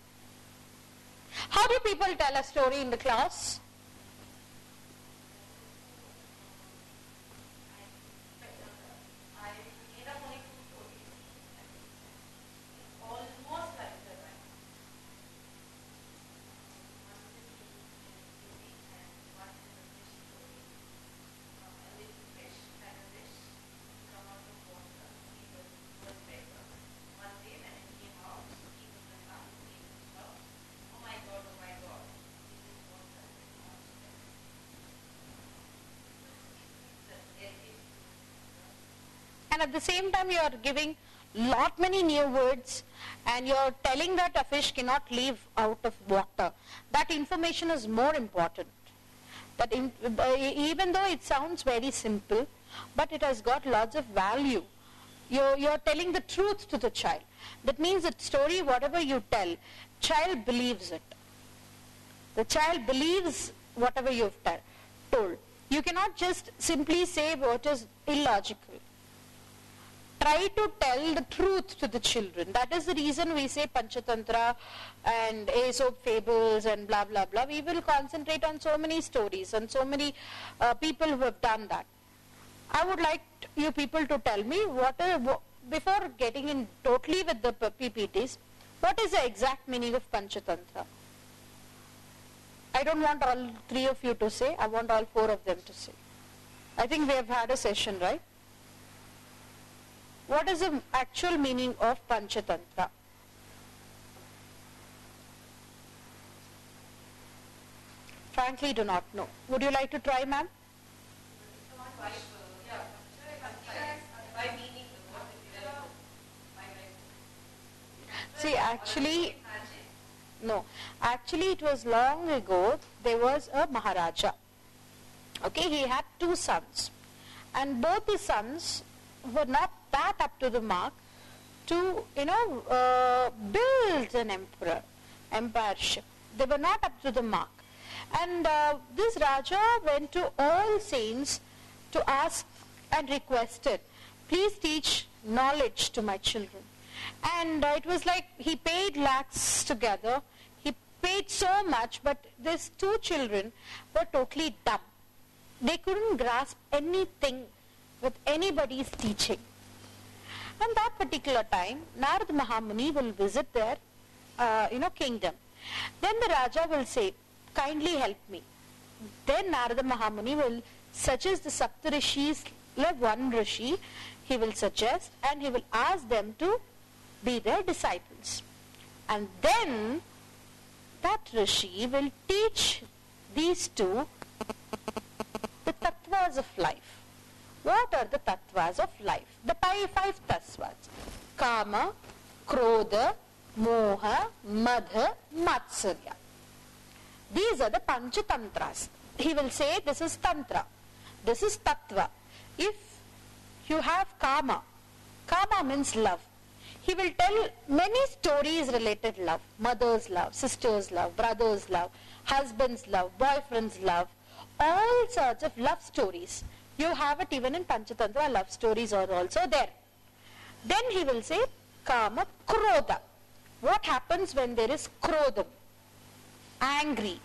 How do people tell a story in the class? And at the same time you are giving lot many new words, and you are telling that a fish cannot live out of water. That information is more important. That even though it sounds very simple, but it has got lots of value. You are telling the truth to the child. That means that story, whatever you tell, child believes it. The child believes whatever you've told. You cannot just simply say what is illogical. Try to tell the truth to the children. That is the reason we say Panchatantra and Aesop fables and blah blah blah. We will concentrate on so many stories and so many people who have done that. I would like you people to tell me before getting in totally with the PPTs, what is the exact meaning of Panchatantra? I don't want all 3 of you to say, I want all 4 of them to say. I think we have had a session, right? What is the actual meaning of Panchatantra? Frankly, do not know. Would you like to try, ma'am? By meaning the word See, actually, no. Actually, it was long ago, there was a Maharaja. Okay, he had 2 sons. And both his sons were not that up to the mark to, build an empireship. They were not up to the mark. And this Raja went to all saints to ask and requested, please teach knowledge to my children. And it was like he paid lakhs together. He paid so much, but these 2 children were totally dumb. They couldn't grasp anything with anybody's teaching. And that particular time, Narad Mahamuni will visit their, kingdom. Then the Raja will say, kindly help me. Then Narada Mahamuni will suggest the Saptarishis, like one Rishi, he will suggest, and he will ask them to be their disciples. And then that Rishi will teach these 2 the tattvas of life. What are the tattvas of life? The 5 tattvas. Kama, Krodha, Moha, Madha, Matsarya. These are the Panchatantras. He will say this is Tantra. This is Tattva. If you have Kama, Kama means love. He will tell many stories related love. Mother's love, sister's love, brother's love, husband's love, boyfriend's love. All sorts of love stories. You have it even in Panchatantra, love stories are also there. Then he will say Kama, Krodha. What happens when there is Krodham? Angry.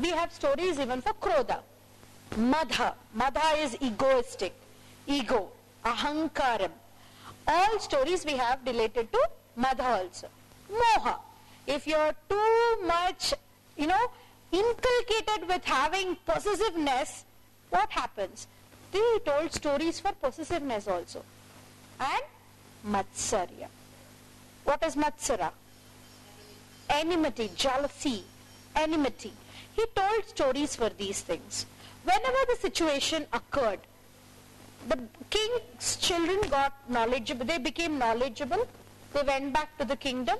We have stories even for Krodha. Madha. Madha is egoistic. Ego. Ahankaram. All stories we have related to Madha also. Moha. If you are too much, inculcated with having possessiveness, what happens? They told stories for possessiveness also. And Matsarya. What is Matsara? Enmity, jealousy, enmity. He told stories for these things. Whenever the situation occurred, the king's children got knowledgeable, they became knowledgeable, they went back to the kingdom,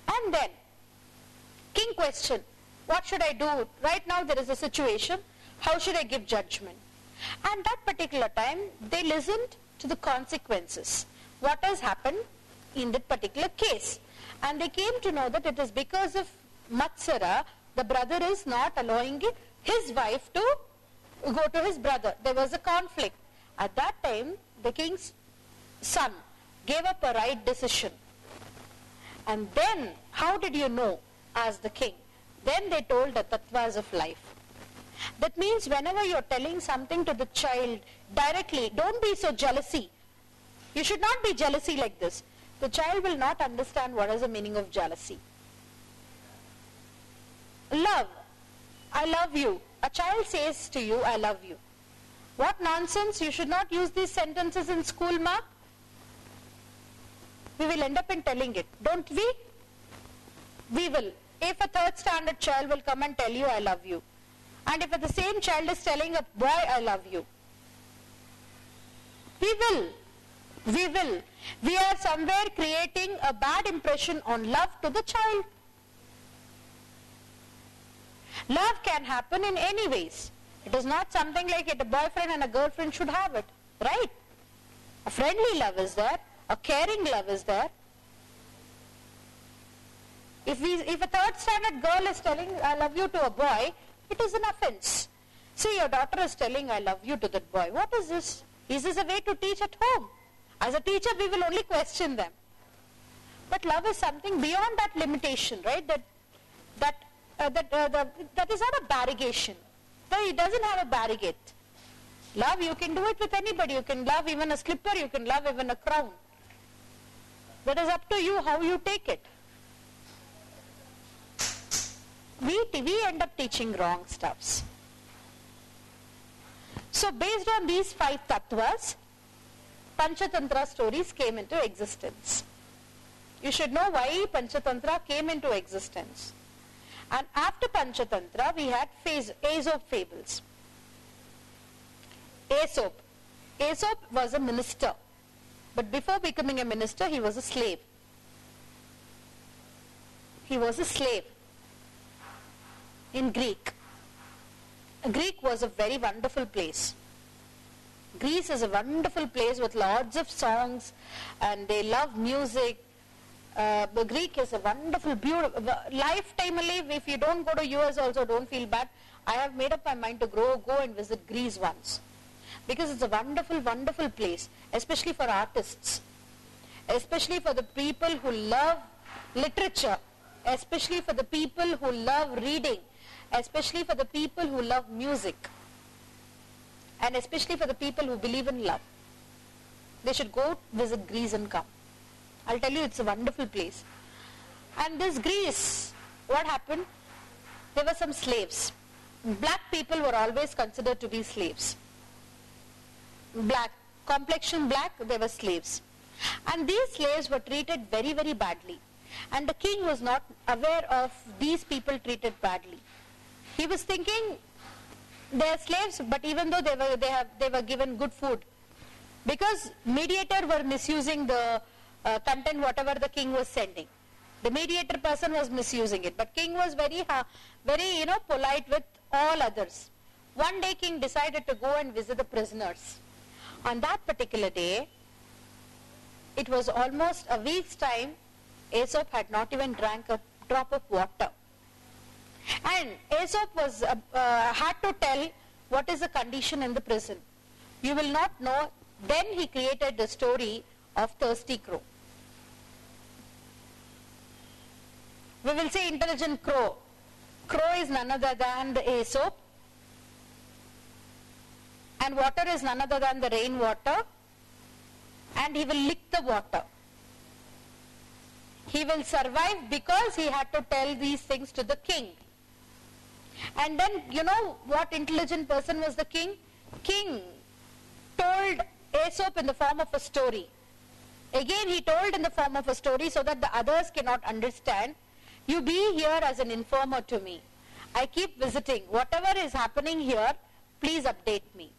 and then king questioned, what should I do? Right now there is a situation, how should I give judgment? And that particular time, they listened to the consequences. What has happened in that particular case? And they came to know that it is because of Matsara, the brother is not allowing his wife to go to his brother. There was a conflict. At that time, the king's son gave up a right decision. And then, how did you know? Asked the king. Then they told the tattvas of life. That means whenever you're telling something to the child directly, don't be so jealousy. You should not be jealousy like this. The child will not understand what is the meaning of jealousy. Love. I love you. A child says to you, I love you. What nonsense. You should not use these sentences in school, ma. We will end up in telling it. Don't we? We will. If a 3rd standard child will come and tell you, I love you. And if the same child is telling a boy, I love you. We will. We will. We are somewhere creating a bad impression on love to the child. Love can happen in any ways. It is not something like it, a boyfriend and a girlfriend should have it, right? A friendly love is there, a caring love is there. If a 3rd standard girl is telling I love you to a boy, it is an offense. See, your daughter is telling I love you to that boy. What is this? Is this a way to teach at home? As a teacher, we will only question them. But love is something beyond that limitation, right? That is not a barrigation. It doesn't have a barricade. Love, you can do it with anybody. You can love even a slipper, you can love even a crown. That is up to you how you take it. We end up teaching wrong stuffs. So based on these 5 tattvas, Panchatantra stories came into existence. You should know why Panchatantra came into existence. And after Panchatantra, we had Aesop fables. Aesop was a minister. But before becoming a minister, he was a slave. He was a slave in Greek. Greek was a very wonderful place. Greece is a wonderful place with lots of songs, and they love music. Greek is a wonderful, beautiful, lifetime live. If you don't go to US also, don't feel bad. I have made up my mind to go and visit Greece once. Because it's a wonderful, wonderful place, especially for artists, especially for the people who love literature, especially for the people who love reading, especially for the people who love music, and especially for the people who believe in love. They should go visit Greece and come. I'll tell you, it's a wonderful place. And this Greece, what happened? There were some slaves. Black people were always considered to be slaves. Black, complexion black, they were slaves. And these slaves were treated very, very badly. And the king was not aware of these people treated badly. He was thinking they are slaves, but even though they were given good food, because mediator were misusing the content whatever the king was sending. The mediator person was misusing it, but king was very polite with all others. One day king decided to go and visit the prisoners. On that particular day, it was almost a week's time, Aesop had not even drank a drop of water. And Aesop had to tell what is the condition in the prison. You will not know. Then he created the story of Thirsty Crow. We will say intelligent crow. Crow is none other than the Aesop. And water is none other than the rainwater. And he will lick the water. He will survive because he had to tell these things to the king. And then, you know what intelligent person was the king? King told Aesop in the form of a story. Again he told in the form of a story so that the others cannot understand. You be here as an informer to me. I keep visiting. Whatever is happening here, please update me.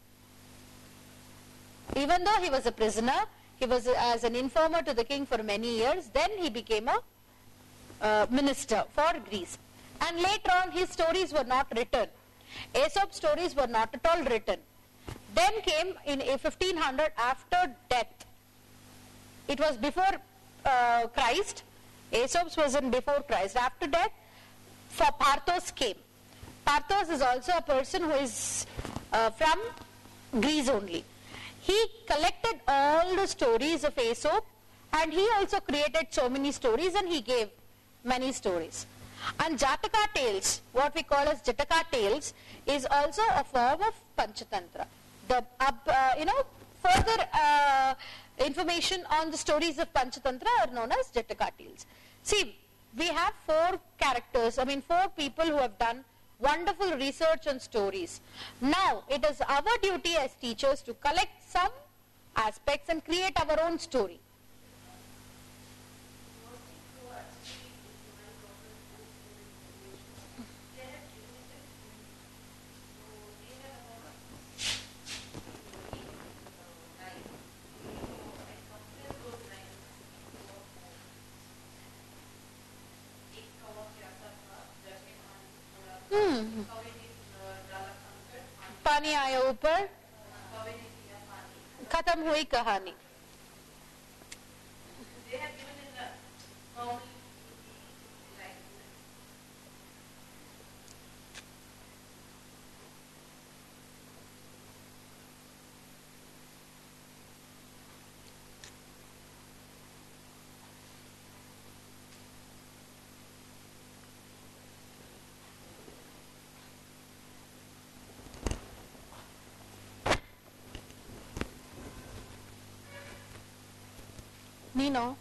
Even though he was a prisoner, he was as an informer to the king for many years. Then he became a minister for Greece. And later on his stories were not written. Aesop's stories were not at all written. Then came in 1500 after death. It was before Christ. Aesop's was in before Christ. After death, for Parthos came. Parthos is also a person who is from Greece only. He collected all the stories of Aesop, and he also created so many stories, and he gave many stories. And Jataka tales, what we call as Jataka tales, is also a form of Panchatantra. The further information on the stories of Panchatantra are known as Jataka tales. See, we have 4 people who have done wonderful research on stories. Now, it is our duty as teachers to collect some aspects and create our own story. पानी आया ऊपर खत्म हुई कहानी. Nino,